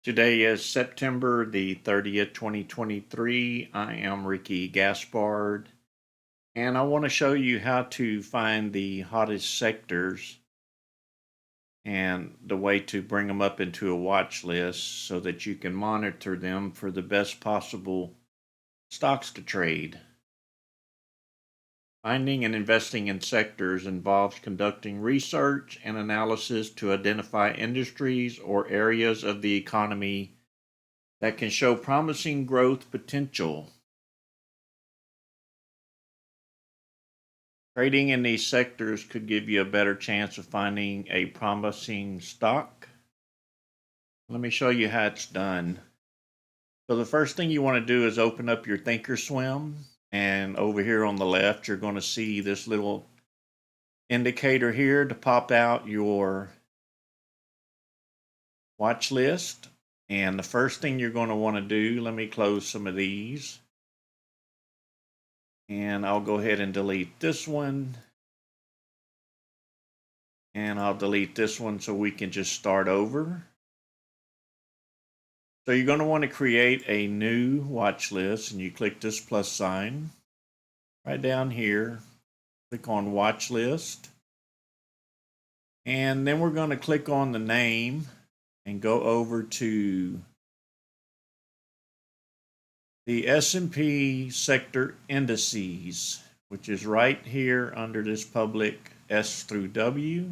Today is September the 30th, 2023. I am Ricky Gaspard, and I want to show you how to find the hottest sectors and the way to bring them up into a watch list so that you can monitor them for the best possible stocks to trade. Finding and investing in sectors involves conducting research and analysis to identify industries or areas of the economy that can show promising growth potential. Trading in these sectors could give you a better chance of finding a promising stock. Let me show you how it's done. So the first thing you want to do is open up your Thinkorswim, and over here on the left you're going to see this little indicator here to pop out your watch list. And the first thing you're going to want to do, let me close some of these. And I'll go ahead and delete this one. And I'll delete this one so we can just start over. So you're going to want to create a new watch list, and you click this plus sign right down here. Click on watch list. And then we're going to click on the name and go over to the S&P sector indices, which is right here under this public S through W.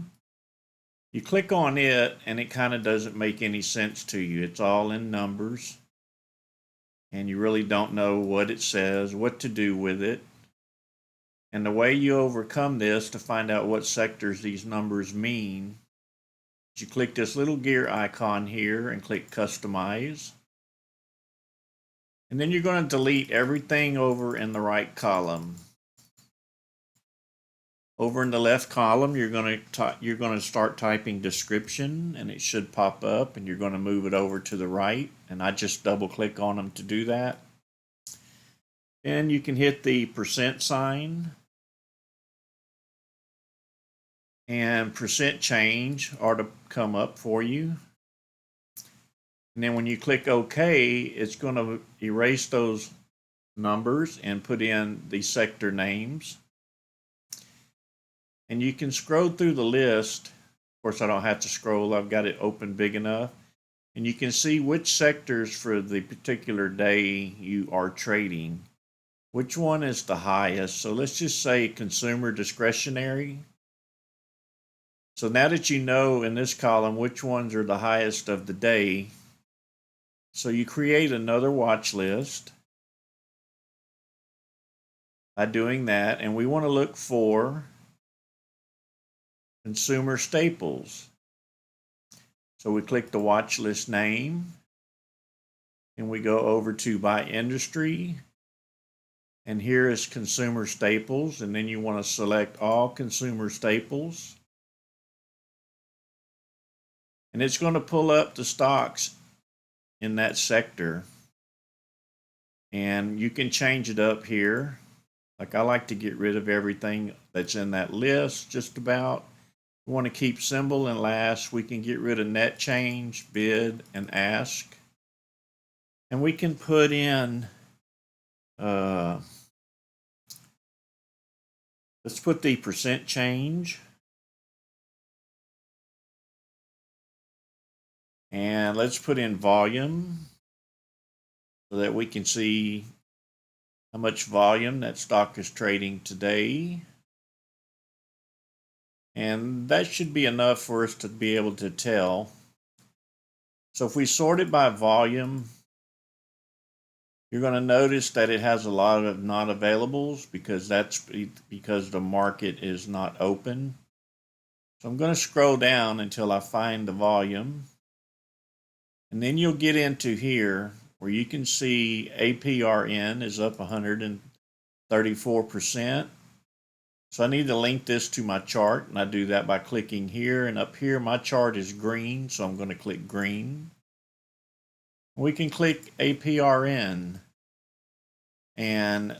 You click on it and it kind of doesn't make any sense to you. It's all in numbers and you really don't know what it says, what to do with it. And the way you overcome this to find out what sectors these numbers mean is you click this little gear icon here and click customize. And then you're going to delete everything over in the right column. Over in the left column, you're going to start typing description, and it should pop up, and you're going to move it over to the right. And I just double click on them to do that. Then you can hit the percent sign, and percent change ought to come up for you. And then when you click OK, it's going to erase those numbers and put in the sector names. And you can scroll through the list. Of course, I don't have to scroll. I've got it open big enough. And you can see which sectors for the particular day you are trading. Which one is the highest? So let's just say consumer discretionary. So now that you know in this column which ones are the highest of the day, so you create another watch list by doing that, and we want to look for consumer staples. So we click the watch list name, and we go over to by industry, and here is consumer staples, and then you want to select all consumer staples. And it's going to pull up the stocks in that sector. And you can change it up here. Like I like to get rid of everything that's in that list just about. We want to keep symbol and last. We can get rid of net change, bid, and ask. And we can put in, let's put the percent change. And let's put in volume so that we can see how much volume that stock is trading today. And that should be enough for us to be able to tell. So if we sort it by volume, you're going to notice that it has a lot of not availables because that's because the market is not open. So I'm going to scroll down until I find the volume. And then you'll get into here where you can see APRN is up 134%. So I need to link this to my chart, and I do that by clicking here. And up here, my chart is green, so I'm going to click green. We can click APRN, and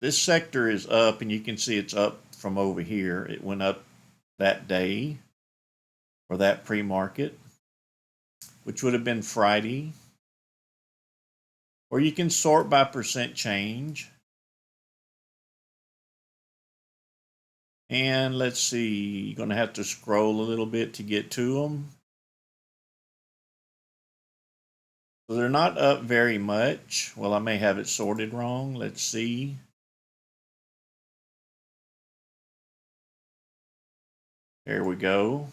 this sector is up, and you can see it's up from over here. It went up that day, or that pre-market. which would have been Friday. Or you can sort by percent change. And let's see, you're going to have to scroll a little bit to get to them. So they're not up very much. Well, I may have it sorted wrong. Let's see. There we go.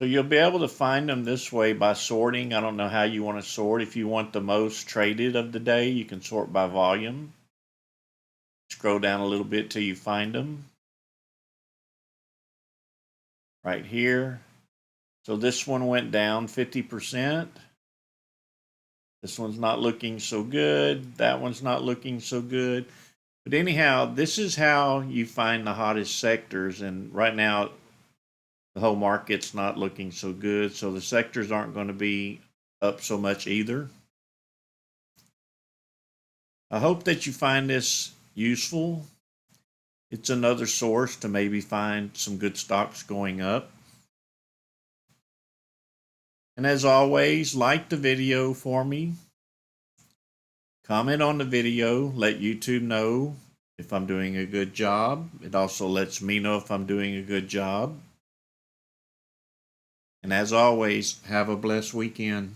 So you'll be able to find them this way by sorting. I don't know how you want to sort. If you want the most traded of the day, you can sort by volume. Scroll down a little bit till you find them. Right here. So this one went down 50%. This one's not looking so good. That one's not looking so good. But anyhow, this is how you find the hottest sectors. And right now, the whole market's not looking so good. So the sectors aren't going to be up so much either. I hope that you find this useful. It's another source to maybe find some good stocks going up. And as always, like the video for me. Comment on the video, let YouTube know if I'm doing a good job. It also lets me know if I'm doing a good job. And as always, have a blessed weekend.